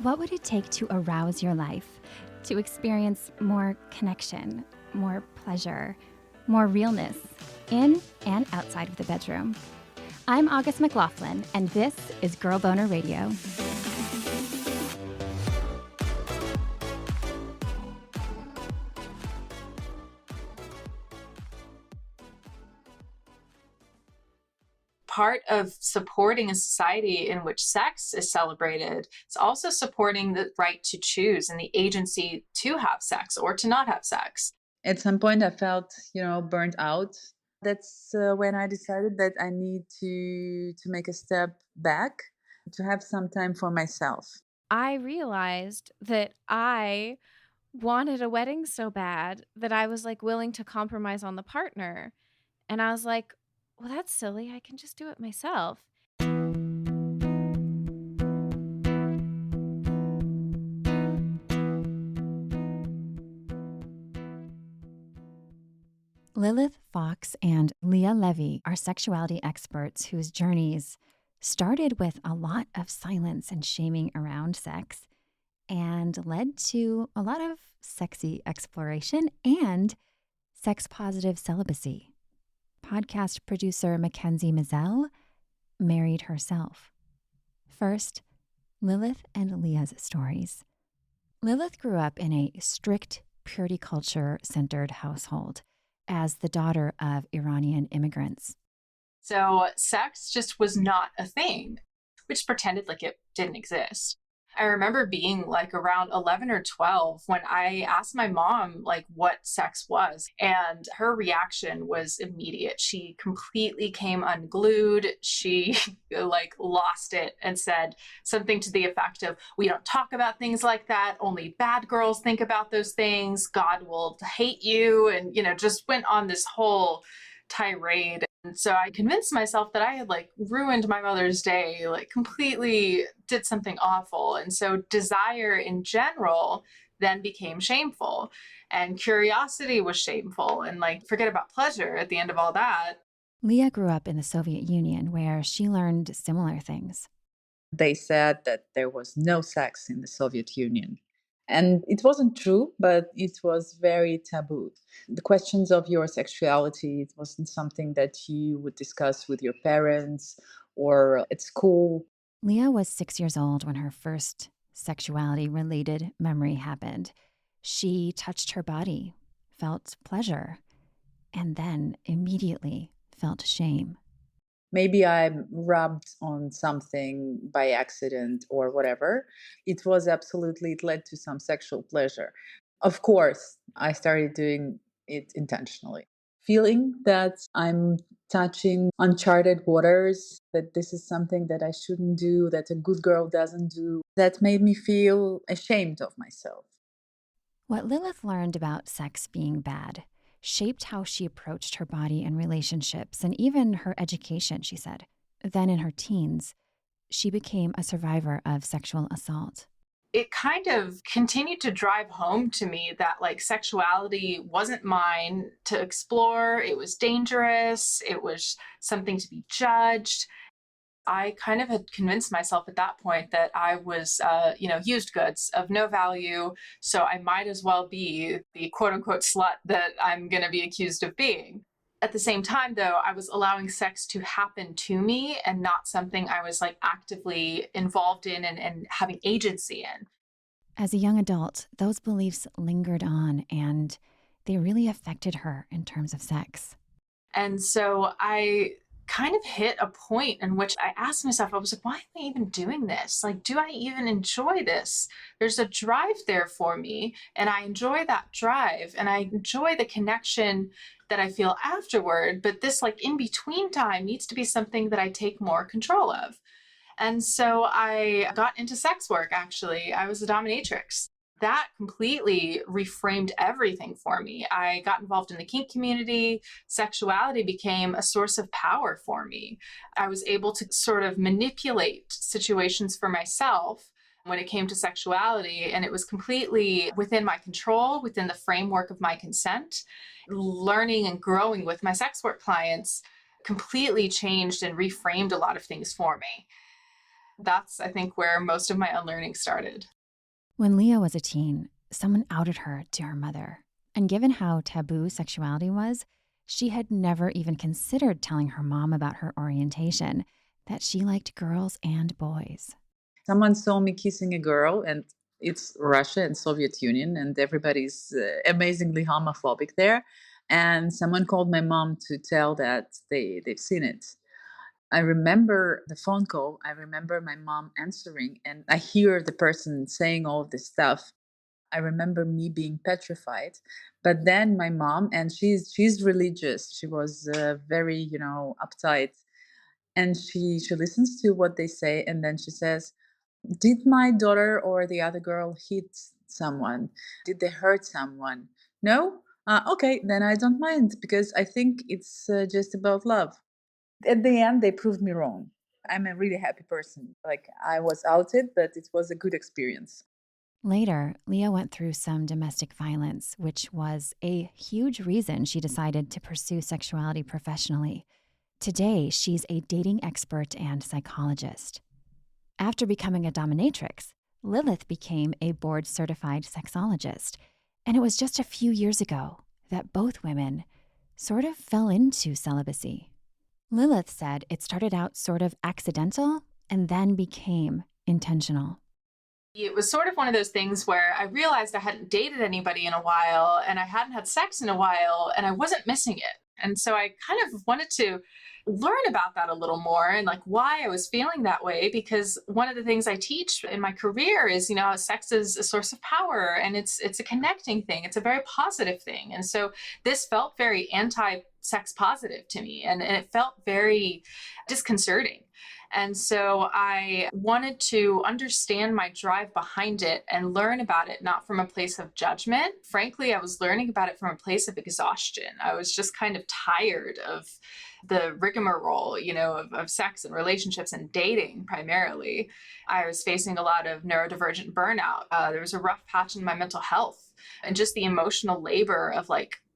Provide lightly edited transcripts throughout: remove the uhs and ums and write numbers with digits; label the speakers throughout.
Speaker 1: What would it take to arouse your life, to experience more connection, more pleasure, more realness, in and outside of the bedroom? I'm August McLaughlin, and this is Girl Boner Radio.
Speaker 2: Part of supporting a society in which sex is celebrated is also supporting the right to choose and the agency to have sex or to not have sex.
Speaker 3: At some point, I felt, burnt out. That's when I decided that I need to make a step back, to have some time for myself.
Speaker 4: I realized that I wanted a wedding so bad that I was willing to compromise on the partner. And I was like, well, that's silly. I can just do it myself.
Speaker 1: Lilith, Foxx, and Leah Levy are sexuality experts whose journeys started with a lot of silence and shaming around sex and led to a lot of sexy exploration and sex-positive celibacy. Podcast producer Makenzie Mizell married herself. First, Lilith and Leah's stories. Lilith grew up in a strict purity culture-centered household as the daughter of Iranian immigrants.
Speaker 2: So sex just was not a thing. We just pretended like it didn't exist. I remember being around 11 or 12 when I asked my mom what sex was, and her reaction was immediate. She completely came unglued. She lost it and said something to the effect of, "We don't talk about things like that. Only bad girls think about those things. God will hate you." And, just went on this whole tirade. And so I convinced myself that I had ruined my mother's day, completely did something awful. And so desire in general then became shameful, and curiosity was shameful, and forget about pleasure at the end of all that.
Speaker 1: Leah grew up in the Soviet Union where she learned similar things.
Speaker 3: They said that there was no sex in the Soviet Union. And it wasn't true, but it was very taboo. The questions of your sexuality, it wasn't something that you would discuss with your parents or at school.
Speaker 1: Leah was 6 years old when her first sexuality-related memory happened. She touched her body, felt pleasure, and then immediately felt shame.
Speaker 3: Maybe I rubbed on something by accident or whatever. It led to some sexual pleasure. Of course, I started doing it intentionally, feeling that I'm touching uncharted waters, that this is something that I shouldn't do, that a good girl doesn't do. That made me feel ashamed of myself.
Speaker 1: What Lilith learned about sex being bad shaped how she approached her body and relationships, and even her education, she said. Then in her teens, she became a survivor of sexual assault.
Speaker 2: It kind of continued to drive home to me that sexuality wasn't mine to explore. It was dangerous. It was something to be judged. I kind of had convinced myself at that point that I was, used goods of no value. So I might as well be the quote unquote slut that I'm going to be accused of being. At the same time, though, I was allowing sex to happen to me and not something I was actively involved in and having agency in.
Speaker 1: As a young adult, those beliefs lingered on and they really affected her in terms of sex.
Speaker 2: And so I kind of hit a point in which I asked myself, I was like, why am I even doing this? Do I even enjoy this? There's a drive there for me, and I enjoy that drive, and I enjoy the connection that I feel afterward. But this in between time needs to be something that I take more control of. And so I got into sex work, actually. I was a dominatrix. That completely reframed everything for me. I got involved in the kink community. Sexuality became a source of power for me. I was able to sort of manipulate situations for myself when it came to sexuality, and it was completely within my control, within the framework of my consent. Learning and growing with my sex work clients completely changed and reframed a lot of things for me. That's, I think, where most of my unlearning started.
Speaker 1: When Leah was a teen, someone outed her to her mother. And given how taboo sexuality was, she had never even considered telling her mom about her orientation, that she liked girls and boys.
Speaker 3: Someone saw me kissing a girl, and it's Russia and Soviet Union, and everybody's amazingly homophobic there. And someone called my mom to tell that they've seen it. I remember the phone call. I remember my mom answering, and I hear the person saying all of this stuff. I remember me being petrified. But then my mom, and she's religious. She was very, uptight, and she listens to what they say, and then she says, "Did my daughter or the other girl hit someone? Did they hurt someone? No? Okay, then I don't mind because I think it's just about love." At the end, they proved me wrong. I'm a really happy person. Like, I was outed, but it was a good experience.
Speaker 1: Later, Leah went through some domestic violence, which was a huge reason she decided to pursue sexuality professionally. Today, she's a dating expert and psychologist. After becoming a dominatrix, Lilith became a board-certified sexologist. And it was just a few years ago that both women sort of fell into celibacy. Lilith said it started out sort of accidental and then became intentional.
Speaker 2: It was sort of one of those things where I realized I hadn't dated anybody in a while and I hadn't had sex in a while and I wasn't missing it. And so I kind of wanted to learn about that a little more and like why I was feeling that way, because one of the things I teach in my career is, sex is a source of power and it's a connecting thing. It's a very positive thing. And so this felt very anti-sex positive to me, and it felt very disconcerting. And so I wanted to understand my drive behind it and learn about it, not from a place of judgment. Frankly, I was learning about it from a place of exhaustion. I was just kind of tired of the rigmarole, of sex and relationships and dating primarily. I was facing a lot of neurodivergent burnout. There was a rough patch in my mental health and just the emotional labor of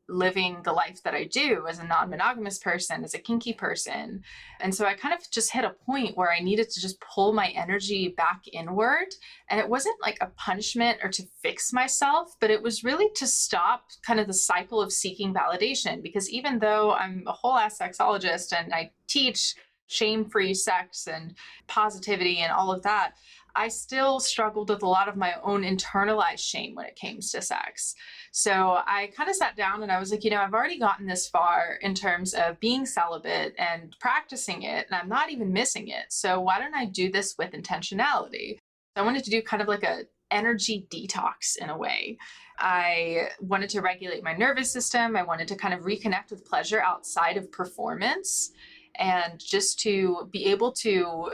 Speaker 2: living the life that I do as a non-monogamous person, as a kinky person. And so I kind of just hit a point where I needed to just pull my energy back inward. And it wasn't like a punishment or to fix myself, but it was really to stop kind of the cycle of seeking validation. Because even though I'm a whole ass sexologist and I teach shame-free sex and positivity and all of that, I still struggled with a lot of my own internalized shame when it came to sex. So I kind of sat down and I was like, I've already gotten this far in terms of being celibate and practicing it, and I'm not even missing it. So why don't I do this with intentionality? I wanted to do kind of like a energy detox in a way. I wanted to regulate my nervous system. I wanted to kind of reconnect with pleasure outside of performance and just to be able to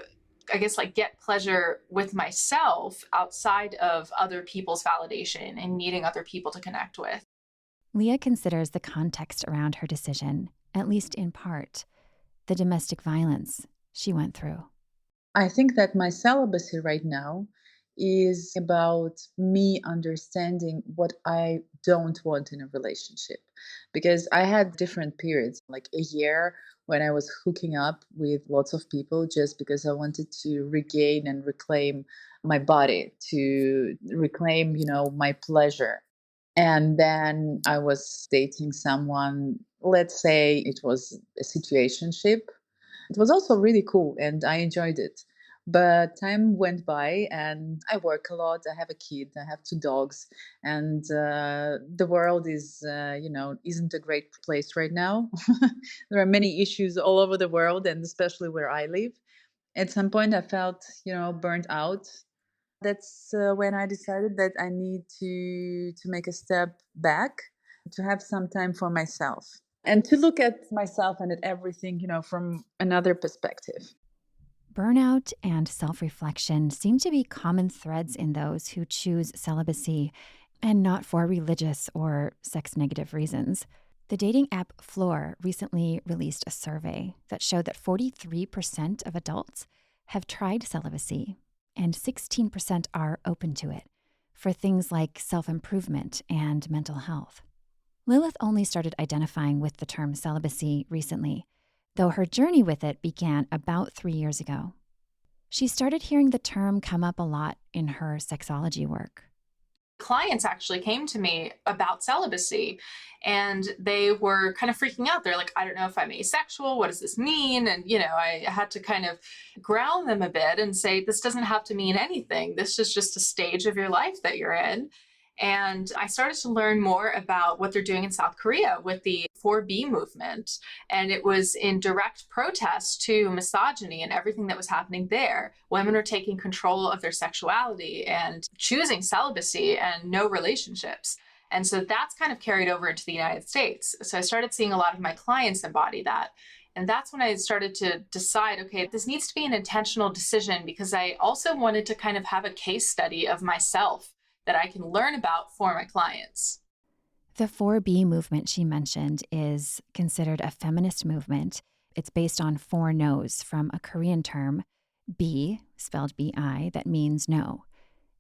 Speaker 2: get pleasure with myself outside of other people's validation and needing other people to connect with.
Speaker 1: Leah considers the context around her decision, at least in part, the domestic violence she went through.
Speaker 3: I think that my celibacy right now is about me understanding what I don't want in a relationship. Because I had different periods, like a year when I was hooking up with lots of people just because I wanted to regain and reclaim my body, to reclaim, my pleasure. And then I was dating someone, let's say it was a situationship. It was also really cool and I enjoyed it. But time went by and I work a lot. I have a kid, I have 2 dogs, and the world is, isn't a great place right now. There are many issues all over the world, and especially where I live. At some point, I felt, burnt out. That's when I decided that I need to make a step back, to have some time for myself, and to look at myself and at everything, from another perspective.
Speaker 1: Burnout and self-reflection seem to be common threads in those who choose celibacy, and not for religious or sex-negative reasons. The dating app FLURE recently released a survey that showed that 43% of adults have tried celibacy, and 16% are open to it for things like self-improvement and mental health. Lilith only started identifying with the term celibacy recently, though her journey with it began about 3 years ago. She started hearing the term come up a lot in her sexology work.
Speaker 2: Clients actually came to me about celibacy, and they were kind of freaking out. They're like, I don't know if I'm asexual. What does this mean? And, I had to kind of ground them a bit and say, this doesn't have to mean anything. This is just a stage of your life that you're in. And I started to learn more about what they're doing in South Korea with the 4B movement. And it was in direct protest to misogyny and everything that was happening there. Women are taking control of their sexuality and choosing celibacy and no relationships. And so that's kind of carried over into the United States. So I started seeing a lot of my clients embody that. And that's when I started to decide, okay, this needs to be an intentional decision, because I also wanted to kind of have a case study of myself that I can learn about for my clients.
Speaker 1: The 4B movement she mentioned is considered a feminist movement. It's based on 4 no's from a Korean term, B, spelled B-I, that means no.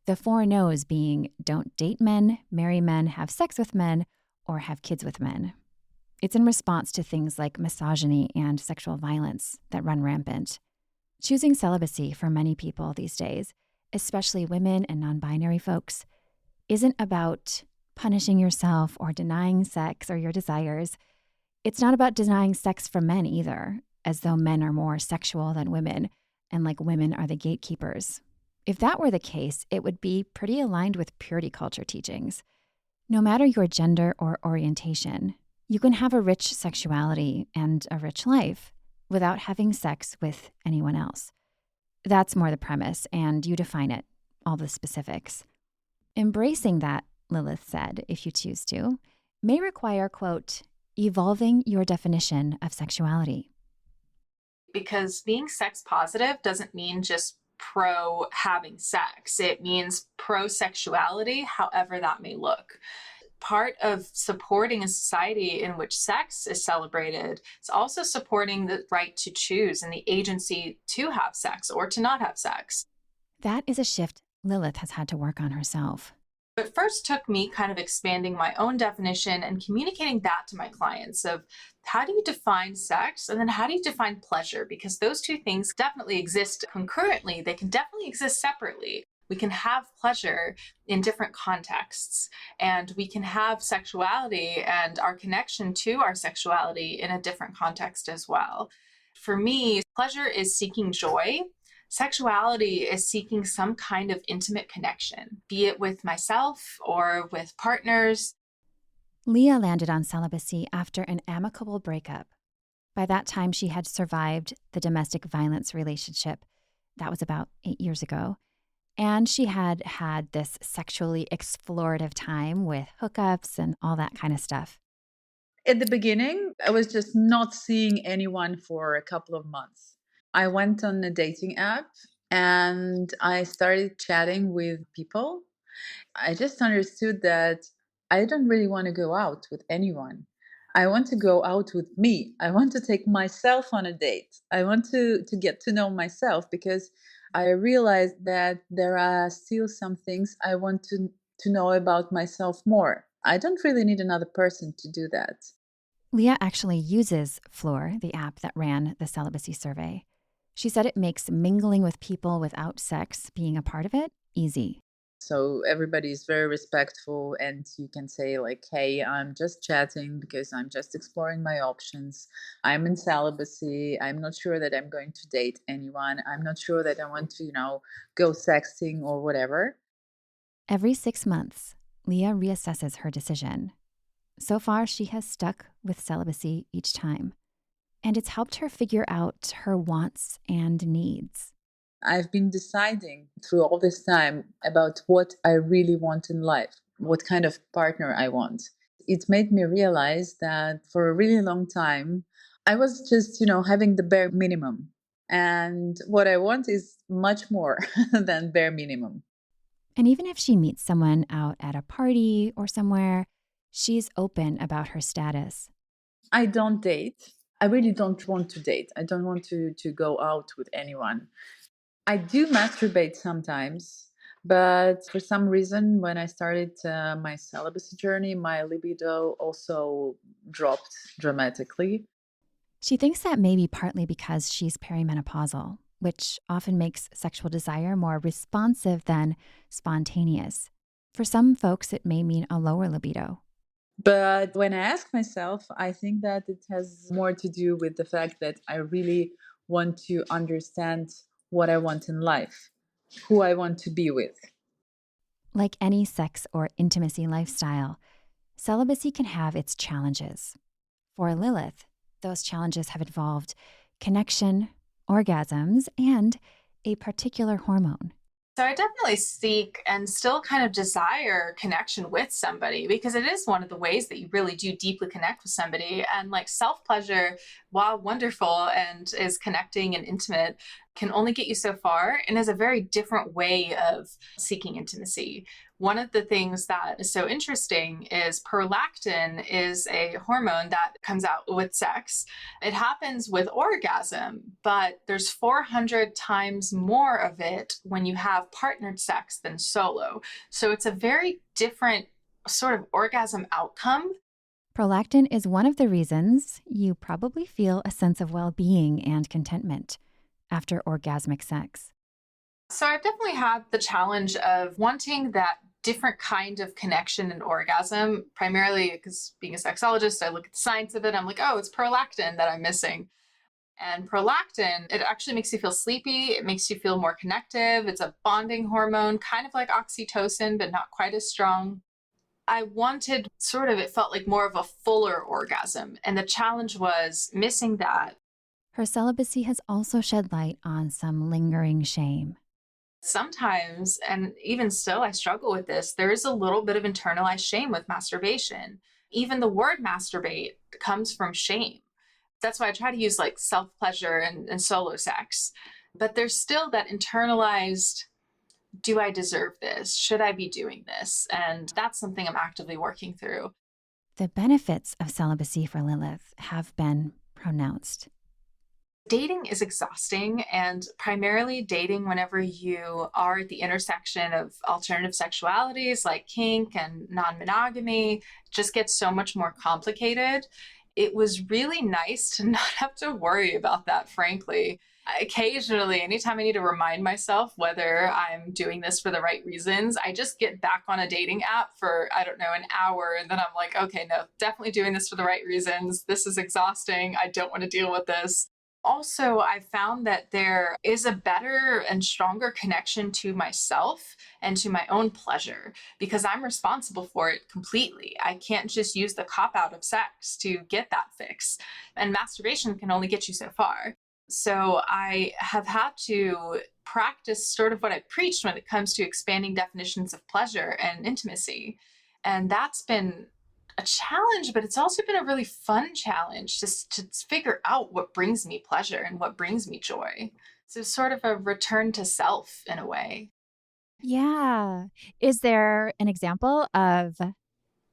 Speaker 1: The 4 no's being don't date men, marry men, have sex with men, or have kids with men. It's in response to things like misogyny and sexual violence that run rampant. Choosing celibacy for many people these days, especially women and non-binary folks, isn't about punishing yourself or denying sex or your desires. It's not about denying sex from men either, as though men are more sexual than women and like women are the gatekeepers. If that were the case, it would be pretty aligned with purity culture teachings. No matter your gender or orientation, you can have a rich sexuality and a rich life without having sex with anyone else. That's more the premise, and you define it, all the specifics. Embracing that, Lilith said, if you choose to, may require, quote, evolving your definition of sexuality.
Speaker 2: Because being sex positive doesn't mean just pro having sex. It means pro sexuality, however that may look. Part of supporting a society in which sex is celebrated is also supporting the right to choose and the agency to have sex or to not have sex.
Speaker 1: That is a shift Lilith has had to work on herself.
Speaker 2: But first took me kind of expanding my own definition and communicating that to my clients of how do you define sex and then how do you define pleasure? Because those two things definitely exist concurrently. They can definitely exist separately. We can have pleasure in different contexts, and we can have sexuality and our connection to our sexuality in a different context as well. For me, pleasure is seeking joy. Sexuality is seeking some kind of intimate connection, be it with myself or with partners.
Speaker 1: Leah landed on celibacy after an amicable breakup. By that time, she had survived the domestic violence relationship. That was about 8 years ago. And she had had this sexually explorative time with hookups and all that kind of stuff.
Speaker 3: At the beginning, I was just not seeing anyone for a couple of months. I went on a dating app and I started chatting with people. I just understood that I don't really want to go out with anyone. I want to go out with me. I want to take myself on a date. I want to get to know myself, because I realized that there are still some things I want to know about myself more. I don't really need another person to do that.
Speaker 1: Leah actually uses FLURE, the app that ran the celibacy survey. She said it makes mingling with people without sex, being a part of it, easy.
Speaker 3: So everybody is very respectful, and you can say like, hey, I'm just chatting because I'm just exploring my options. I'm in celibacy. I'm not sure that I'm going to date anyone. I'm not sure that I want to, go sexting or whatever.
Speaker 1: Every 6 months, Leah reassesses her decision. So far, she has stuck with celibacy each time, and it's helped her figure out her wants and needs.
Speaker 3: I've been deciding through all this time about what I really want in life, what kind of partner I want. It made me realize that for a really long time, I was just, having the bare minimum. And what I want is much more than bare minimum.
Speaker 1: And even if she meets someone out at a party or somewhere, she's open about her status.
Speaker 3: I don't date. I really don't want to date. I don't want to go out with anyone. I do masturbate sometimes, but for some reason, when I started my celibacy journey, my libido also dropped dramatically.
Speaker 1: She thinks that may be partly because she's perimenopausal. which often makes sexual desire more responsive than spontaneous. For some folks, it may mean a lower libido.
Speaker 3: But when I ask myself, I think that it has more to do with the fact that I really want to understand what I want in life, who I want to be with.
Speaker 1: Like any sex or intimacy lifestyle, celibacy can have its challenges. For Lilith, those challenges have involved connection, orgasms, and a particular hormone.
Speaker 2: So I definitely seek and still kind of desire connection with somebody, because it is one of the ways that you really do deeply connect with somebody. And like self-pleasure, while wonderful and is connecting and intimate, can only get you so far and is a very different way of seeking intimacy. One of the things that is so interesting is prolactin is a hormone that comes out with sex. It happens with orgasm, but there's 400 times more of it when you have partnered sex than solo. So it's a very different sort of orgasm outcome.
Speaker 1: Prolactin is one of the reasons you probably feel a sense of well-being and contentment after orgasmic sex.
Speaker 2: So I've definitely had the challenge of wanting that different kind of connection and orgasm, primarily because being a sexologist, I look at the science of it. I'm like, oh, it's prolactin that I'm missing. And prolactin, it actually makes you feel sleepy. It makes you feel more connective. It's a bonding hormone, kind of like oxytocin, but not quite as strong. I wanted it felt like more of a fuller orgasm. And the challenge was missing that.
Speaker 1: Her celibacy has also shed light on some lingering shame.
Speaker 2: Sometimes, and even still, I struggle with this. There is a little bit of internalized shame with masturbation. Even the word masturbate comes from shame. That's why I try to use like self-pleasure and solo sex. But there's still that internalized, do I deserve this? Should I be doing this? And that's something I'm actively working through.
Speaker 1: The benefits of celibacy for Lilith have been pronounced.
Speaker 2: Dating is exhausting, and primarily dating whenever you are at the intersection of alternative sexualities like kink and non-monogamy just gets so much more complicated. It was really nice to not have to worry about that, frankly. Occasionally, anytime I need to remind myself whether I'm doing this for the right reasons, I just get back on a dating app for, I don't know, an hour. And then I'm like, okay, no, definitely doing this for the right reasons. This is exhausting. I don't want to deal with this. Also, I found that there is a better and stronger connection to myself and to my own pleasure because I'm responsible for it completely. I can't just use the cop out of sex to get that fix. And masturbation can only get you so far. So I have had to practice sort of what I preached when it comes to expanding definitions of pleasure and intimacy. And that's been a challenge, but it's also been a really fun challenge just to figure out what brings me pleasure and what brings me joy. So sort of a return to self in a way.
Speaker 1: Yeah. Is there an example of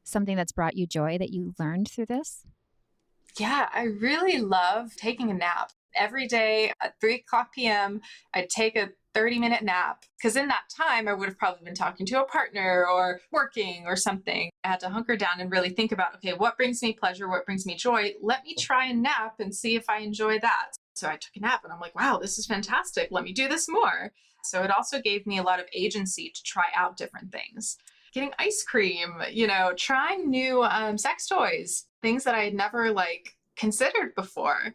Speaker 1: something that's brought you joy that you learned through this?
Speaker 2: Yeah, I really love taking a nap. Every day at 3:00 p.m., I'd take a 30-minute nap because in that time I would have probably been talking to a partner or working or something. I had to hunker down and really think about, okay, what brings me pleasure? What brings me joy? Let me try and nap and see if I enjoy that. So I took a nap and I'm like, wow, this is fantastic. Let me do this more. So it also gave me a lot of agency to try out different things. Getting ice cream, trying new sex toys, things that I had never considered before.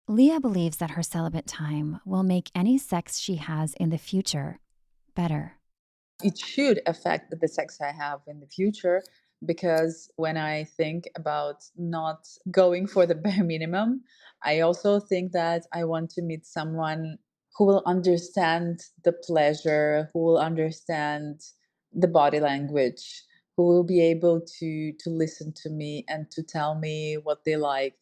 Speaker 1: Leah believes that her celibate time will make any sex she has in the future better.
Speaker 3: It should affect the sex I have in the future because when I think about not going for the bare minimum, I also think that I want to meet someone who will understand the pleasure, who will understand the body language, who will be able to listen to me and to tell me what they like.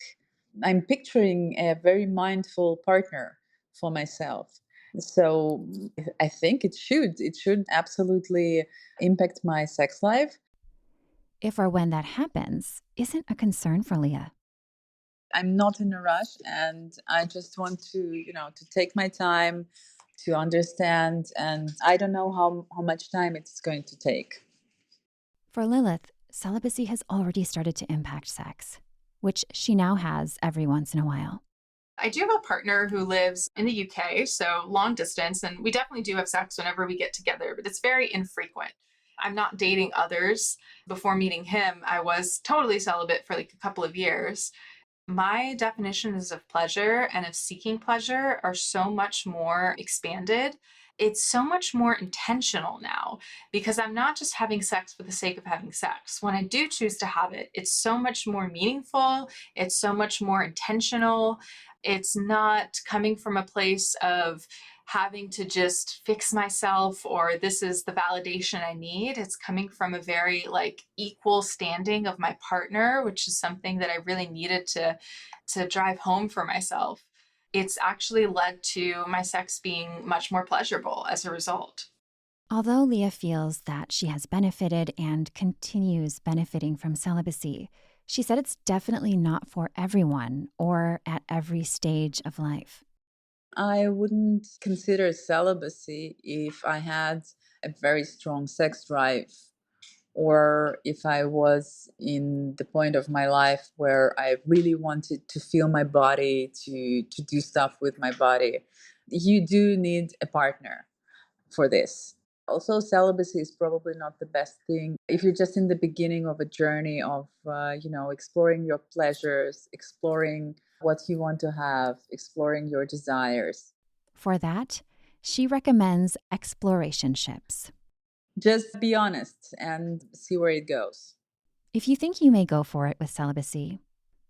Speaker 3: I'm picturing a very mindful partner for myself. So I think it should absolutely impact my sex life.
Speaker 1: If or when that happens isn't a concern for Leah.
Speaker 3: I'm not in a rush and I just want to take my time to understand, and I don't know how much time it's going to take.
Speaker 1: For Lilith, celibacy has already started to impact sex, which she now has every once in a while.
Speaker 2: I do have a partner who lives in the UK, so long distance, and we definitely do have sex whenever we get together, but it's very infrequent. I'm not dating others. Before meeting him, I was totally celibate for like a couple of years. My definitions of pleasure and of seeking pleasure are so much more expanded. It's so much more intentional now because I'm not just having sex for the sake of having sex. When I do choose to have it, it's so much more meaningful. It's so much more intentional. It's not coming from a place of having to just fix myself or this is the validation I need. It's coming from a very like equal standing of my partner, which is something that I really needed to drive home for myself. It's actually led to my sex being much more pleasurable as a result.
Speaker 1: Although Leah feels that she has benefited and continues benefiting from celibacy, she said it's definitely not for everyone or at every stage of life.
Speaker 3: I wouldn't consider celibacy if I had a very strong sex drive or if I was in the point of my life where I really wanted to feel my body, to do stuff with my body. You do need a partner for this. Also, celibacy is probably not the best thing if you're just in the beginning of a journey of, exploring your pleasures, exploring what you want to have, exploring your desires.
Speaker 1: For that, she recommends explorationships.
Speaker 3: Just be honest and see where it goes.
Speaker 1: If you think you may go for it with celibacy,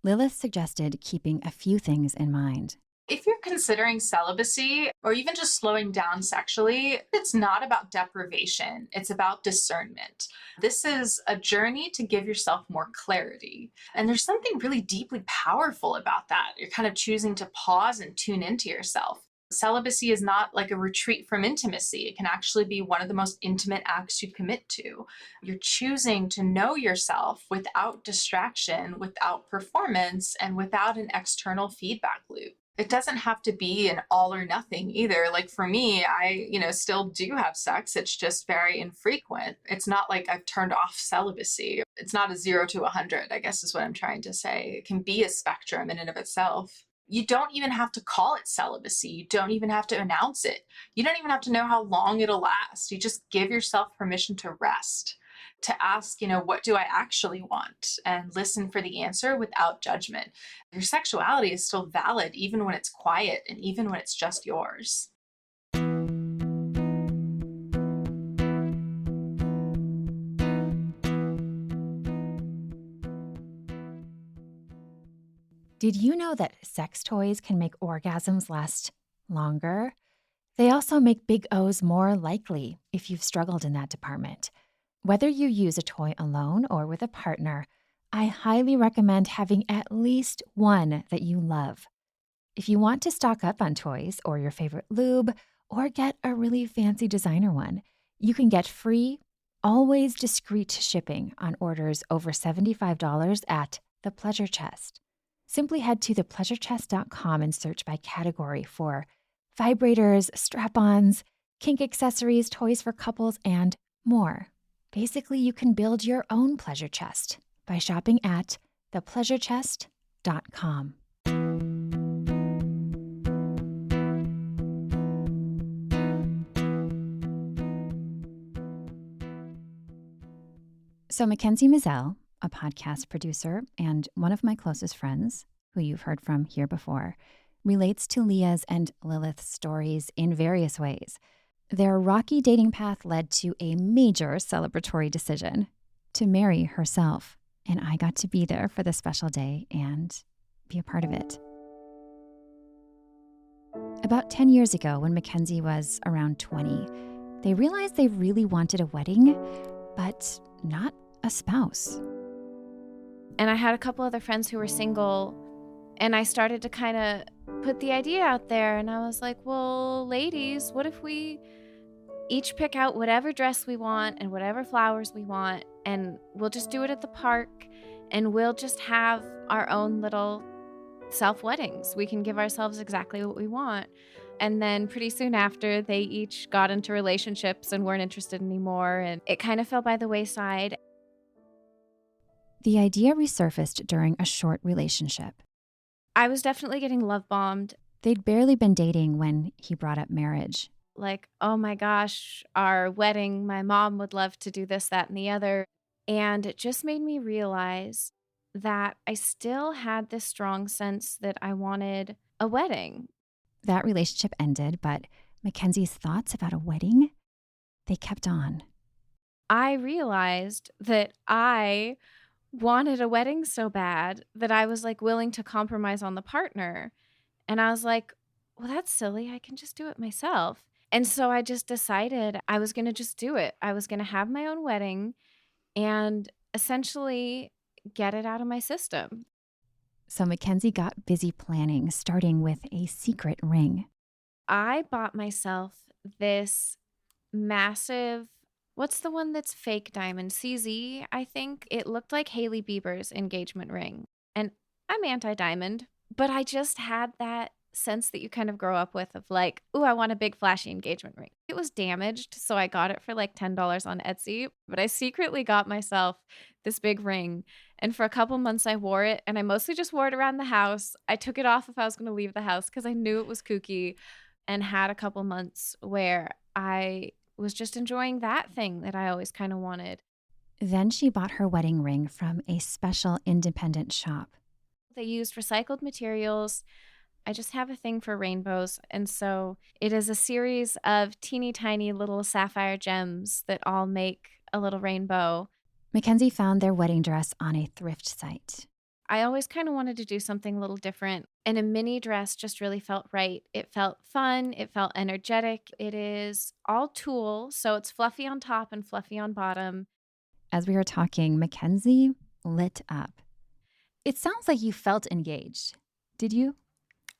Speaker 1: Lilith suggested keeping a few things in mind.
Speaker 2: If you're considering celibacy or even just slowing down sexually, it's not about deprivation. It's about discernment. This is a journey to give yourself more clarity. And there's something really deeply powerful about that. You're kind of choosing to pause and tune into yourself. Celibacy is not like a retreat from intimacy. It can actually be one of the most intimate acts you commit to. You're choosing to know yourself without distraction, without performance, and without an external feedback loop. It doesn't have to be an all or nothing either. Like for me, I, still do have sex. It's just very infrequent. It's not like I've turned off celibacy. It's not a 0 to 100, I guess is what I'm trying to say. It can be a spectrum in and of itself. You don't even have to call it celibacy. You don't even have to announce it. You don't even have to know how long it'll last. You just give yourself permission to rest, to ask, what do I actually want? And listen for the answer without judgment. Your sexuality is still valid even when it's quiet and even when it's just yours.
Speaker 1: Did you know that sex toys can make orgasms last longer? They also make big O's more likely if you've struggled in that department. Whether you use a toy alone or with a partner, I highly recommend having at least one that you love. If you want to stock up on toys or your favorite lube, or get a really fancy designer one, you can get free, always discreet shipping on orders over $75 at The Pleasure Chest. Simply head to thepleasurechest.com and search by category for vibrators, strap-ons, kink accessories, toys for couples, and more. Basically, you can build your own pleasure chest by shopping at thepleasurechest.com. So Makenzie Mizell, a podcast producer and one of my closest friends, who you've heard from here before, relates to Leah's and Lilith's stories in various ways. Their rocky dating path led to a major celebratory decision to marry herself, and I got to be there for the special day and be a part of it. About 10 years ago, when Makenzie was around 20, they realized they really wanted a wedding, but not a spouse.
Speaker 4: And I had a couple other friends who were single, and I started to kind of put the idea out there, and I was like, well, ladies, what if we each pick out whatever dress we want and whatever flowers we want, and we'll just do it at the park, and we'll just have our own little self-weddings. We can give ourselves exactly what we want. And then pretty soon after, they each got into relationships and weren't interested anymore, and it kind of fell by the wayside.
Speaker 1: The idea resurfaced during a short relationship.
Speaker 4: I was definitely getting love bombed.
Speaker 1: They'd barely been dating when he brought up marriage.
Speaker 4: Like, oh my gosh, our wedding, my mom would love to do this, that, and the other. And it just made me realize that I still had this strong sense that I wanted a wedding.
Speaker 1: That relationship ended, but Makenzie's thoughts about a wedding, they kept on.
Speaker 4: I realized that I wanted a wedding so bad that I was like willing to compromise on the partner. And I was like, well, that's silly. I can just do it myself. And so I just decided I was going to just do it. I was going to have my own wedding and essentially get it out of my system.
Speaker 1: So Makenzie got busy planning, starting with a secret ring.
Speaker 4: I bought myself this massive, what's the one that's fake diamond? CZ, I think. It looked like Hailey Bieber's engagement ring. And I'm anti-diamond, but I just had that sense that you kind of grow up with of like, ooh, I want a big flashy engagement ring. It was damaged, so I got it for like $10 on Etsy, but I secretly got myself this big ring. And for a couple months I wore it, and I mostly just wore it around the house. I took it off if I was going to leave the house because I knew it was kooky, and had a couple months where I was just enjoying that thing that I always kind of wanted.
Speaker 1: Then she bought her wedding ring from a special independent shop.
Speaker 4: They used recycled materials. I just have a thing for rainbows. And so it is a series of teeny tiny little sapphire gems that all make a little rainbow.
Speaker 1: Makenzie found their wedding dress on a thrift site.
Speaker 4: I always kind of wanted to do something a little different. And a mini dress just really felt right. It felt fun. It felt energetic. It is all tulle, so it's fluffy on top and fluffy on bottom.
Speaker 1: As we were talking, Makenzie lit up. It sounds like you felt engaged. Did you?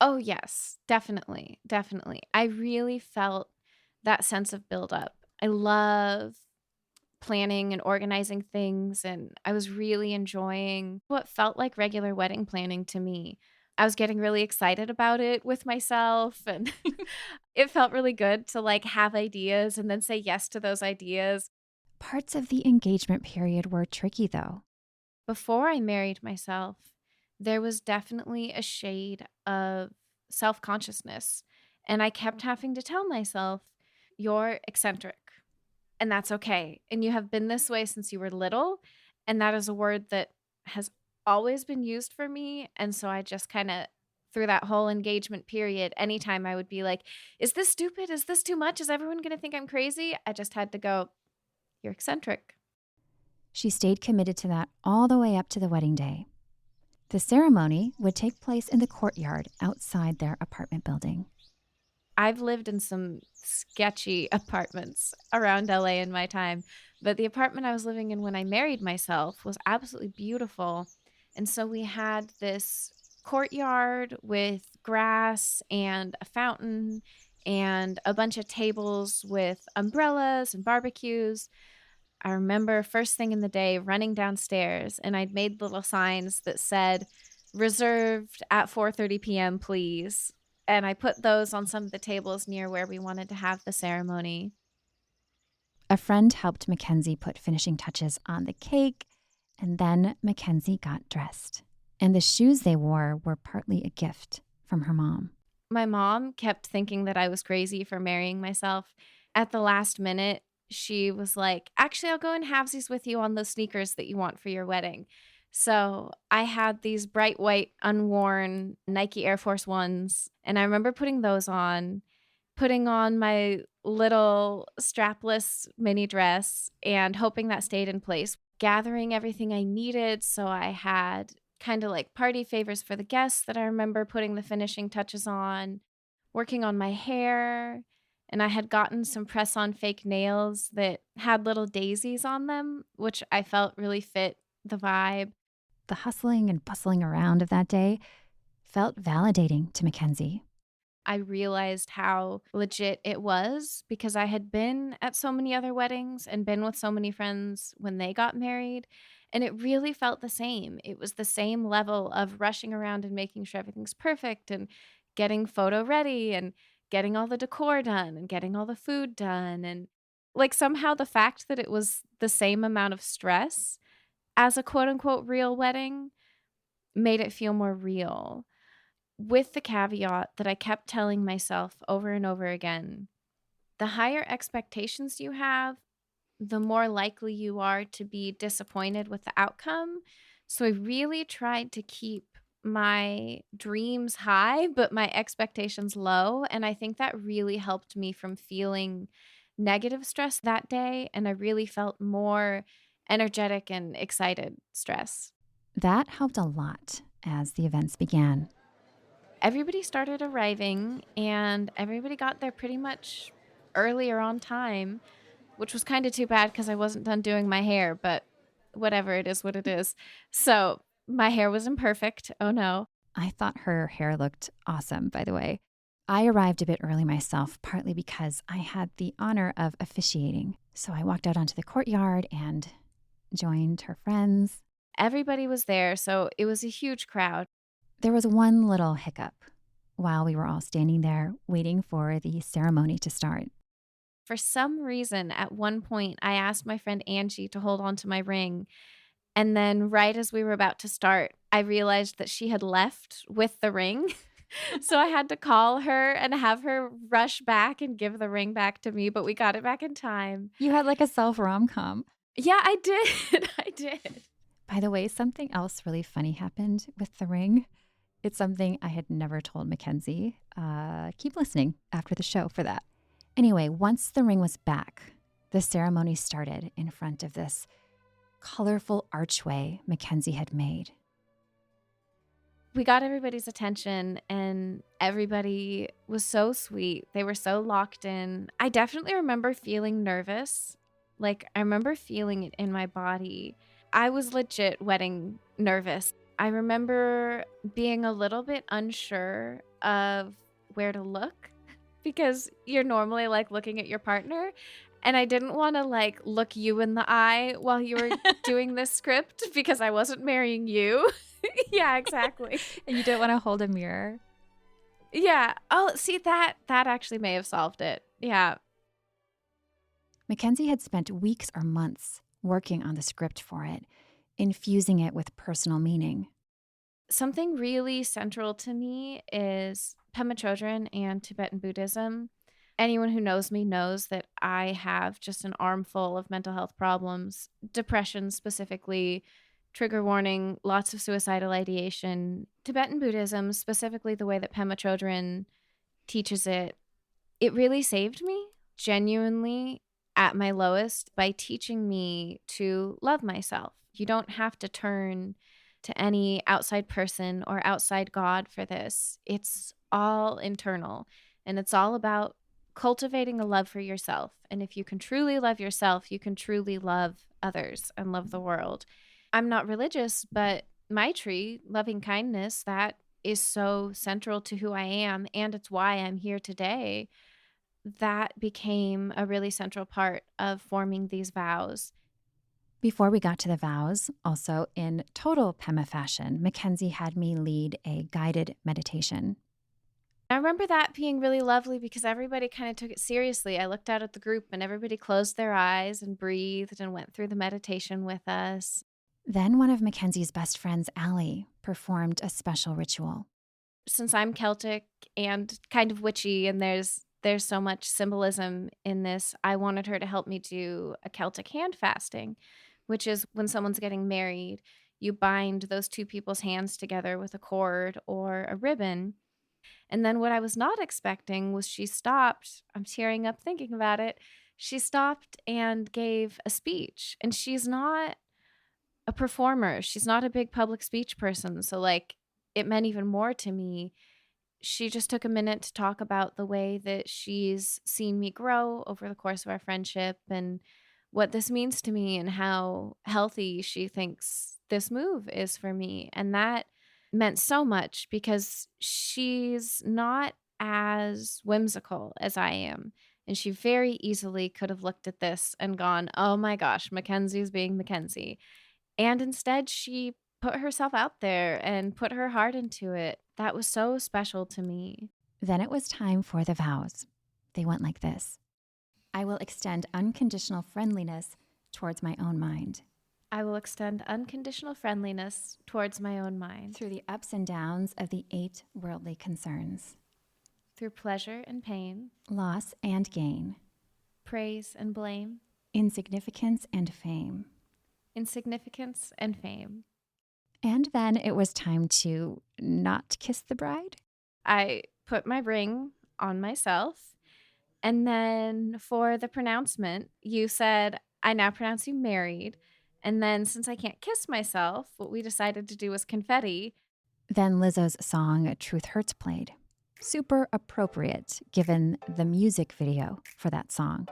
Speaker 4: Oh, yes, definitely. Definitely. I really felt that sense of buildup. I love planning and organizing things, and I was really enjoying what felt like regular wedding planning to me. I was getting really excited about it with myself, and it felt really good to like have ideas and then say yes to those ideas.
Speaker 1: Parts of the engagement period were tricky, though.
Speaker 4: Before I married myself, there was definitely a shade of self-consciousness, and I kept having to tell myself, you're eccentric. And that's okay. And you have been this way since you were little. And that is a word that has always been used for me. And so I just kind of, through that whole engagement period, anytime I would be like, is this stupid? Is this too much? Is everyone going to think I'm crazy? I just had to go, you're eccentric.
Speaker 1: She stayed committed to that all the way up to the wedding day. The ceremony would take place in the courtyard outside their apartment building.
Speaker 4: I've lived in some sketchy apartments around LA in my time, but the apartment I was living in when I married myself was absolutely beautiful. And so we had this courtyard with grass and a fountain and a bunch of tables with umbrellas and barbecues. I remember first thing in the day running downstairs, and I'd made little signs that said, reserved at 4:30 p.m., please. And I put those on some of the tables near where we wanted to have the ceremony.
Speaker 1: A friend helped Makenzie put finishing touches on the cake, and then Makenzie got dressed. And the shoes they wore were partly a gift from her mom.
Speaker 4: My mom kept thinking that I was crazy for marrying myself. At the last minute, she was like, actually, I'll go in halvesies with you on those sneakers that you want for your wedding. So I had these bright white, unworn Nike Air Force Ones, and I remember putting those on, putting on my little strapless mini dress and hoping that stayed in place, gathering everything I needed. So I had kind of like party favors for the guests that I remember putting the finishing touches on, working on my hair. And I had gotten some press-on fake nails that had little daisies on them, which I felt really fit the vibe.
Speaker 1: The hustling and bustling around of that day felt validating to Makenzie.
Speaker 4: I realized how legit it was because I had been at so many other weddings and been with so many friends when they got married, and it really felt the same. It was the same level of rushing around and making sure everything's perfect and getting photo ready and getting all the decor done and getting all the food done. And like somehow the fact that it was the same amount of stress as a quote unquote real wedding made it feel more real. with the caveat that I kept telling myself over and over again, the higher expectations you have, the more likely you are to be disappointed with the outcome. So I really tried to keep my dreams high, but my expectations low. And I think that really helped me from feeling negative stress that day. And I really felt more energetic and excited stress.
Speaker 1: That helped a lot as the events began.
Speaker 4: Everybody started arriving and everybody got there pretty much earlier on time, which was kind of too bad because I wasn't done doing my hair, but whatever, it is what it is. So my hair was imperfect. Oh no.
Speaker 1: I thought her hair looked awesome, by the way. I arrived a bit early myself, partly because I had the honor of officiating. So I walked out onto the courtyard and joined her friends.
Speaker 4: Everybody was there, so it was a huge crowd.
Speaker 1: There was one little hiccup while we were all standing there waiting for the ceremony to start.
Speaker 4: For some reason, at one point, I asked my friend Angie to hold on to my ring. And then right as we were about to start, I realized that she had left with the ring. So I had to call her and have her rush back and give the ring back to me, but we got it back in time.
Speaker 1: You had like a self rom-com.
Speaker 4: Yeah, I did. I did.
Speaker 1: By the way, something else really funny happened with the ring. It's something I had never told Makenzie. Keep listening after the show for that. Anyway, once the ring was back, the ceremony started in front of this colorful archway Makenzie had made.
Speaker 4: We got everybody's attention and everybody was so sweet. They were so locked in. I definitely remember feeling nervous. Like, I remember feeling it in my body. I was legit wedding nervous. I remember being a little bit unsure of where to look because you're normally like looking at your partner. And I didn't want to like look you in the eye while you were doing this script because I wasn't marrying you. Yeah, exactly.
Speaker 1: And you didn't want to hold a mirror.
Speaker 4: Yeah. Oh, see, that actually may have solved it. Yeah.
Speaker 1: Makenzie had spent weeks or months working on the script for it, infusing it with personal meaning.
Speaker 4: Something really central to me is Pema Chodron and Tibetan Buddhism. Anyone who knows me knows that I have just an armful of mental health problems, depression specifically, trigger warning, lots of suicidal ideation. Tibetan Buddhism, specifically the way that Pema Chodron teaches it, it really saved me, genuinely at my lowest, by teaching me to love myself. You don't have to turn to any outside person or outside God for this. It's all internal, and it's all about cultivating a love for yourself. And if you can truly love yourself, you can truly love others and love the world. I'm not religious, but my tree, loving kindness, that is so central to who I am, and it's why I'm here today. That became a really central part of forming these vows.
Speaker 1: Before we got to the vows, also in total Pema fashion, Makenzie had me lead a guided meditation.
Speaker 4: I remember that being really lovely because everybody kind of took it seriously. I looked out at the group and everybody closed their eyes and breathed and went through the meditation with us.
Speaker 1: Then one of Mackenzie's best friends, Allie, performed a special ritual.
Speaker 4: Since I'm Celtic and kind of witchy and there's so much symbolism in this, I wanted her to help me do a Celtic hand fasting, which is when someone's getting married, you bind those two people's hands together with a cord or a ribbon. And then what I was not expecting was she stopped. I'm tearing up thinking about it. She stopped and gave a speech. And she's not a performer. She's not a big public speech person. So like it meant even more to me. She just took a minute to talk about the way that she's seen me grow over the course of our friendship and what this means to me and how healthy she thinks this move is for me. And that meant so much because she's not as whimsical as I am. And she very easily could have looked at this and gone, oh my gosh, Makenzie's being Makenzie. And instead, she put herself out there and put her heart into it. That was so special to me.
Speaker 1: Then it was time for the vows. They went like this. I will extend unconditional friendliness towards my own mind.
Speaker 4: I will extend unconditional friendliness towards my own mind.
Speaker 1: Through the ups and downs of the 8 worldly concerns,
Speaker 4: Through pleasure and pain,
Speaker 1: loss and gain,
Speaker 4: praise and blame,
Speaker 1: insignificance and fame.
Speaker 4: insignificance and fame.
Speaker 1: And then it was time to not kiss the bride.
Speaker 4: I put my ring on myself. And then for the pronouncement, you said, I now pronounce you married. And then since I can't kiss myself, what we decided to do was confetti.
Speaker 1: Then Lizzo's song Truth Hurts played. Super appropriate given the music video for that song.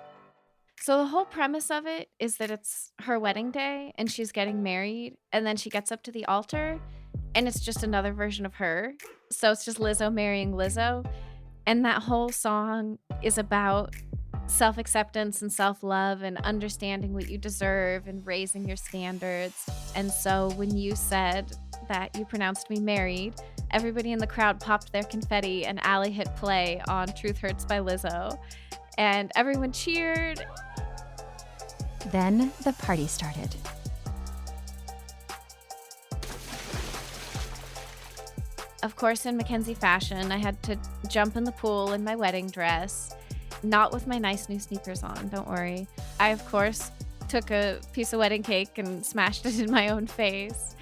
Speaker 4: So the whole premise of it is that it's her wedding day and she's getting married. And then she gets up to the altar and it's just another version of her. So it's just Lizzo marrying Lizzo. And that whole song is about self-acceptance and self-love and understanding what you deserve and raising your standards. And so when you said that you pronounced me married, everybody in the crowd popped their confetti and Allie hit play on Truth Hurts by Lizzo. And everyone cheered.
Speaker 1: Then the party started.
Speaker 4: Of course, in Makenzie fashion, I had to jump in the pool in my wedding dress, not with my nice new sneakers on, don't worry. I, of course, took a piece of wedding cake and smashed it in my own face.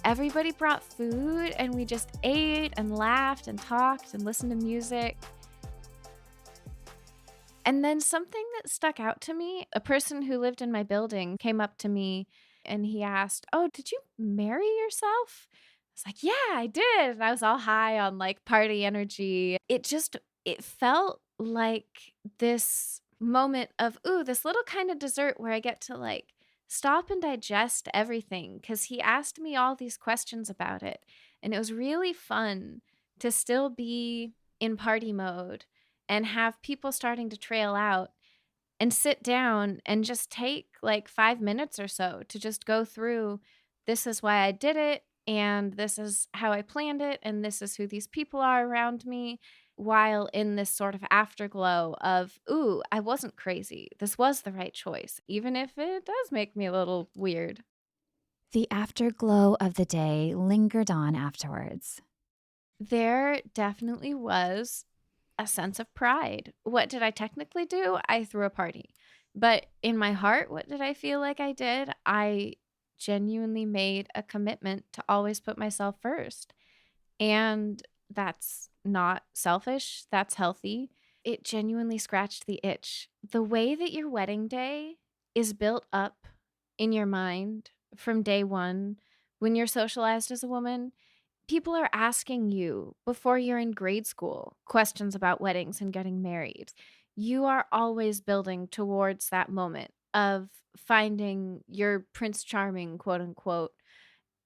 Speaker 4: Everybody brought food, and we just ate and laughed and talked and listened to music. And then something that stuck out to me, a person who lived in my building came up to me and he asked, "Oh, did you marry yourself?" I was like, "Yeah, I did." And I was all high on like party energy. It felt like this moment of, ooh, this little kind of dessert where I get to like stop and digest everything, because he asked me all these questions about it. And it was really fun to still be in party mode and have people starting to trail out and sit down and just take like 5 minutes or so to just go through, this is why I did it, and this is how I planned it, and this is who these people are around me, while in this sort of afterglow of, ooh, I wasn't crazy. This was the right choice, even if it does make me a little weird.
Speaker 1: The afterglow of the day lingered on afterwards.
Speaker 4: There definitely was a sense of pride. What did I technically do? I threw a party. But in my heart, what did I feel like I did? I genuinely made a commitment to always put myself first. And that's not selfish, that's healthy. It genuinely scratched the itch. The way that your wedding day is built up in your mind from day one, when you're socialized as a woman, people are asking you before you're in grade school questions about weddings and getting married. You are always building towards that moment of finding your Prince Charming, quote unquote,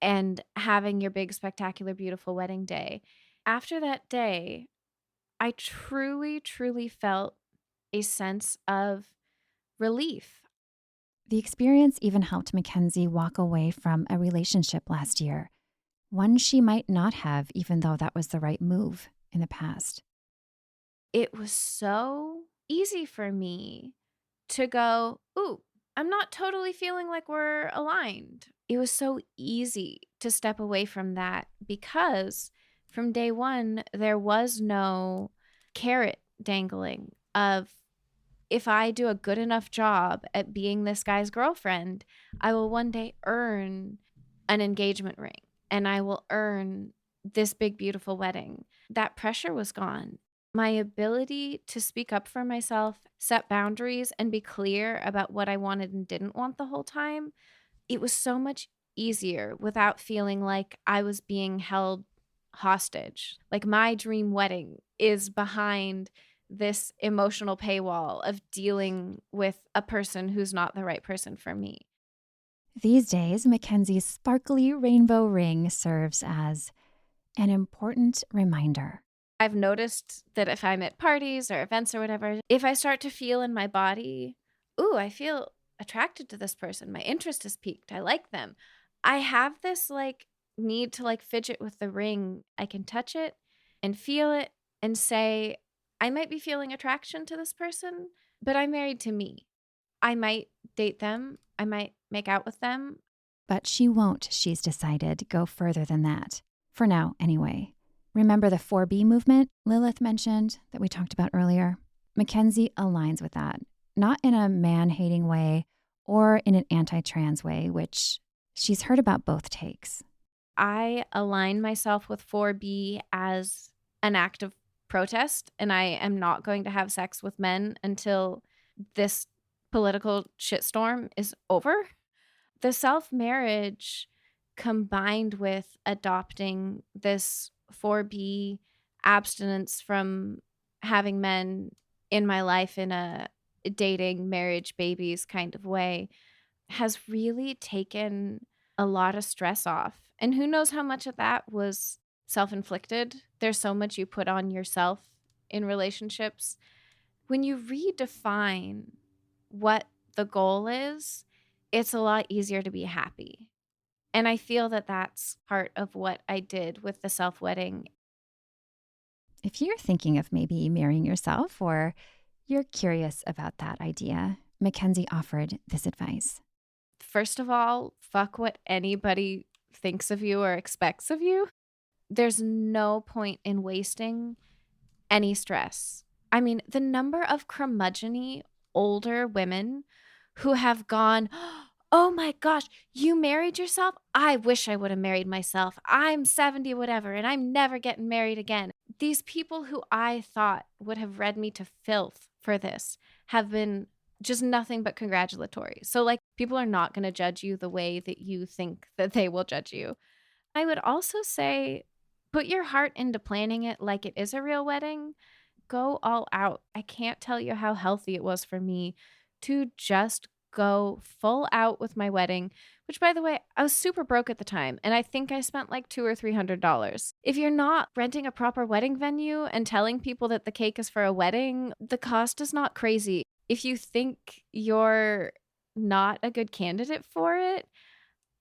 Speaker 4: and having your big, spectacular, beautiful wedding day. After that day, I truly, truly felt a sense of relief.
Speaker 1: The experience even helped Makenzie walk away from a relationship last year, one she might not have, even though that was the right move in the past.
Speaker 4: It was so easy for me to go, ooh, I'm not totally feeling like we're aligned. It was so easy to step away from that because from day one, there was no carrot dangling of, if I do a good enough job at being this guy's girlfriend, I will one day earn an engagement ring and I will earn this big, beautiful wedding. That pressure was gone. My ability to speak up for myself, set boundaries, and be clear about what I wanted and didn't want the whole time, it was so much easier without feeling like I was being held hostage. Like my dream wedding is behind this emotional paywall of dealing with a person who's not the right person for me.
Speaker 1: These days, Makenzie's sparkly rainbow ring serves as an important reminder.
Speaker 4: I've noticed that if I'm at parties or events or whatever, if I start to feel in my body, ooh, I feel attracted to this person, my interest is piqued, I like them, I have this like need to like fidget with the ring. I can touch it and feel it and say, I might be feeling attraction to this person, but I'm married to me. I might date them, I might make out with them,
Speaker 1: But she won't, she's decided, go further than that. For now, anyway. Remember the 4B movement Lilith mentioned that we talked about earlier? Makenzie aligns with that, not in a man-hating way or in an anti-trans way, which she's heard about both takes.
Speaker 4: I align myself with 4B as an act of protest, and I am not going to have sex with men until this political shitstorm is over. The self-marriage combined with adopting this 4B abstinence from having men in my life in a dating, marriage, babies kind of way has really taken a lot of stress off. And who knows how much of that was self-inflicted. There's so much you put on yourself in relationships. When you redefine what the goal is, it's a lot easier to be happy. And I feel that that's part of what I did with the self-wedding.
Speaker 1: If you're thinking of maybe marrying yourself or you're curious about that idea, Makenzie offered this advice.
Speaker 4: First of all, fuck what anybody thinks of you or expects of you. There's no point in wasting any stress. I mean, the number of curmudgeon-y older women who have gone, oh my gosh, you married yourself? I wish I would have married myself. I'm 70 whatever, and I'm never getting married again. These people who I thought would have read me to filth for this have been just nothing but congratulatory. So like, people are not going to judge you the way that you think that they will judge you. I would also say, put your heart into planning it like it is a real wedding. Go all out. I can't tell you how healthy it was for me to just go full out with my wedding, which by the way, I was super broke at the time. And I think I spent like $200 or $300. If you're not renting a proper wedding venue and telling people that the cake is for a wedding, the cost is not crazy. If you think you're not a good candidate for it,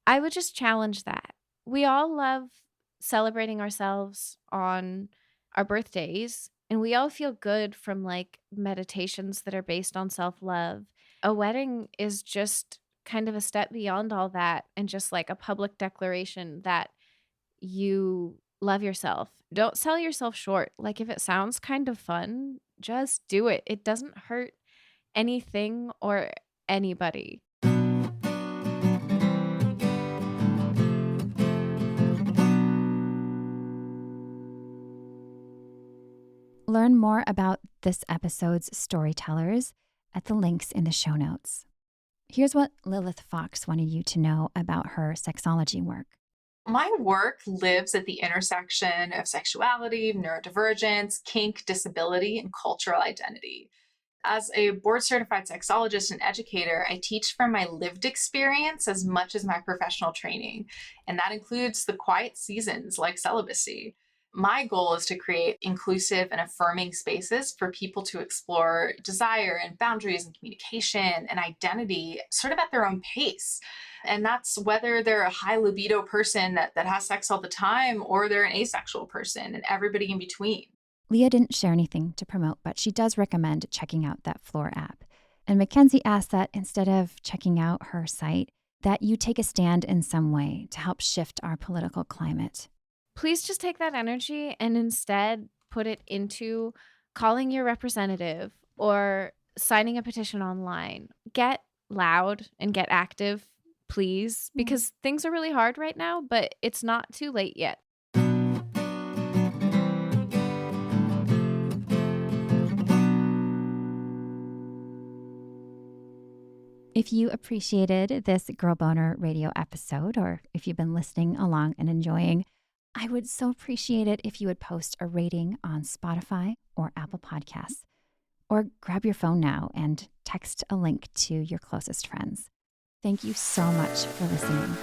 Speaker 4: I would just challenge that. We all love celebrating ourselves on our birthdays, and we all feel good from like meditations that are based on self-love. A wedding is just kind of a step beyond all that and just like a public declaration that you love yourself. Don't sell yourself short. Like if it sounds kind of fun, just do it. It doesn't hurt anything or anybody.
Speaker 1: Learn more about this episode's storytellers at the links in the show notes. Here's what Lilith Foxx wanted you to know about her sexology work.
Speaker 2: My work lives at the intersection of sexuality, neurodivergence, kink, disability, and cultural identity. As a board-certified sexologist and educator, I teach from my lived experience as much as my professional training, and that includes the quiet seasons like celibacy. My goal is to create inclusive and affirming spaces for people to explore desire and boundaries and communication and identity sort of at their own pace. And that's whether they're a high libido person that has sex all the time or they're an asexual person and everybody in between.
Speaker 1: Leah didn't share anything to promote, but she does recommend checking out that FLURE app. And Makenzie asked that instead of checking out her site, that you take a stand in some way to help shift our political climate.
Speaker 4: Please just take that energy and instead put it into calling your representative or signing a petition online. Get loud and get active, please, because things are really hard right now, but it's not too late yet.
Speaker 1: If you appreciated this Girl Boner radio episode, or if you've been listening along and enjoying, I would so appreciate it if you would post a rating on Spotify or Apple Podcasts, or grab your phone now and text a link to your closest friends. Thank you so much for listening.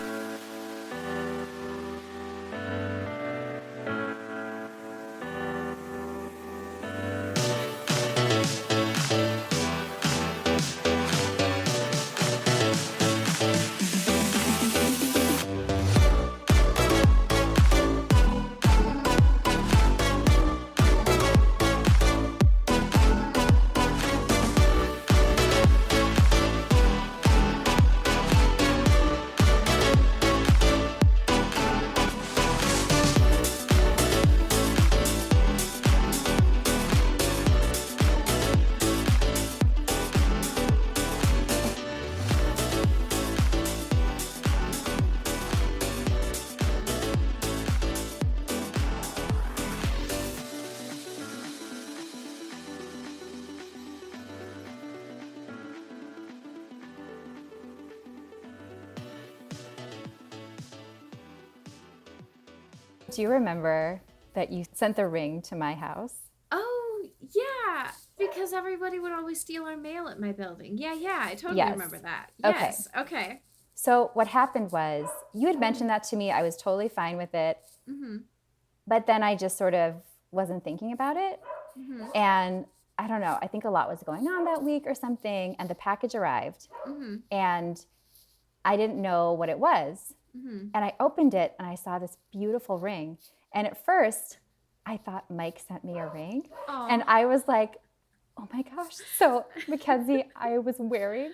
Speaker 1: Do you remember that you sent the ring to my house?
Speaker 4: Oh, yeah, because everybody would always steal our mail at my building. Yeah, I totally
Speaker 1: Yes.
Speaker 4: remember that.
Speaker 1: Okay.
Speaker 4: Yes, okay.
Speaker 1: So what happened was you had mentioned that to me. I was totally fine with it.
Speaker 4: Mm-hmm.
Speaker 1: But then I just sort of wasn't thinking about it.
Speaker 4: Mm-hmm.
Speaker 1: And I don't know, I think a lot was going on that week or something. And the package arrived.
Speaker 4: Mm-hmm.
Speaker 1: And I didn't know what it was.
Speaker 4: Mm-hmm.
Speaker 1: And I opened it and I saw this beautiful ring. And at first, I thought Mike sent me a ring.
Speaker 4: Aw.
Speaker 1: And I was like, oh my gosh. So, Makenzie, I was wearing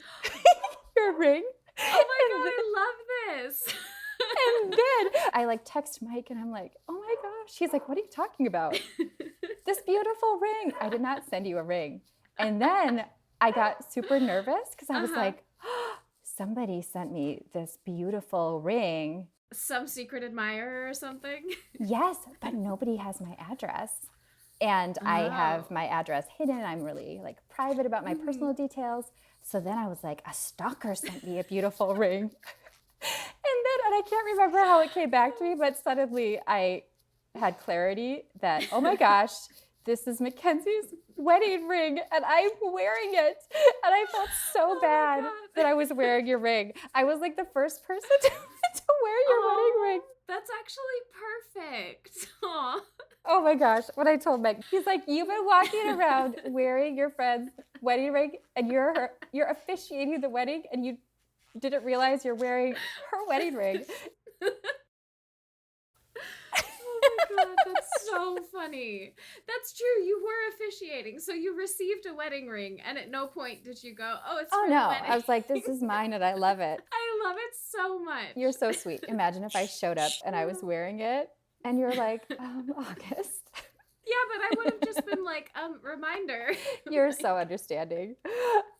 Speaker 1: your ring.
Speaker 4: Oh my God, I love this.
Speaker 1: And then I like text Mike and I'm like, oh my gosh. He's like, what are you talking about? This beautiful ring. I did not send you a ring. And then I got super nervous because I was like, oh, somebody sent me this beautiful ring.
Speaker 4: Some secret admirer or something?
Speaker 1: Yes, but nobody has my address. And I have my address hidden. I'm really like private about my personal details. So then I was like, a stalker sent me a beautiful ring. And I can't remember how it came back to me, but suddenly I had clarity that, oh my gosh, this is Mackenzie's wedding ring and I'm wearing it. And I felt so bad that I was wearing your ring. I was like the first person to wear your wedding ring.
Speaker 4: That's actually perfect. Aw.
Speaker 1: Oh my gosh, what I told Meg, he's like, you've been walking around wearing your friend's wedding ring and you're officiating the wedding and you didn't realize you're wearing her wedding ring.
Speaker 4: Oh my God, that's so funny. That's true. You were officiating. So you received a wedding ring and at no point did you go, oh, it's for the
Speaker 1: No,
Speaker 4: wedding.
Speaker 1: I was like, this is mine and I love it.
Speaker 4: I love it so much.
Speaker 1: You're so sweet. Imagine if I showed up and I was wearing it and you're like, August.
Speaker 4: Yeah, but I would have just been like, reminder.
Speaker 1: You're so understanding.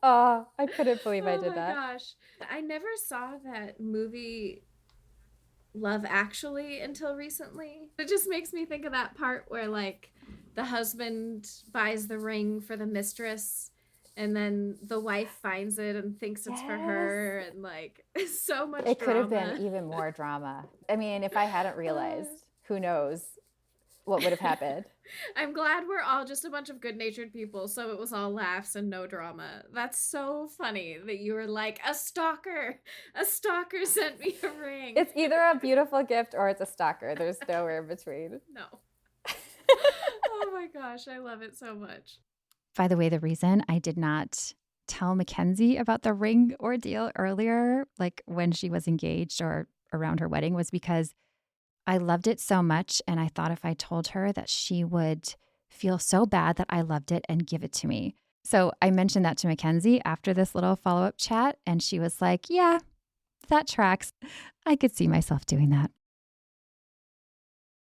Speaker 1: Oh, I couldn't believe I did that.
Speaker 4: Oh my gosh. I never saw that movie Love Actually until recently. It just makes me think of that part where like the husband buys the ring for the mistress and then the wife finds it and thinks it's for her and like so much
Speaker 1: It could have
Speaker 4: drama.
Speaker 1: been even more drama. I mean, if I hadn't realized, who knows what would have happened.
Speaker 4: I'm glad we're all just a bunch of good-natured people, so it was all laughs and no drama. That's so funny that you were like, a stalker sent me a ring.
Speaker 1: It's either a beautiful gift or it's a stalker. There's nowhere in between.
Speaker 4: No. Oh my gosh, I love it so much.
Speaker 1: By the way, the reason I did not tell Makenzie about the ring ordeal earlier, like when she was engaged or around her wedding, was because I loved it so much. And I thought if I told her that she would feel so bad that I loved it and give it to me. So I mentioned that to Makenzie after this little follow-up chat. And she was like, yeah, that tracks. I could see myself doing that.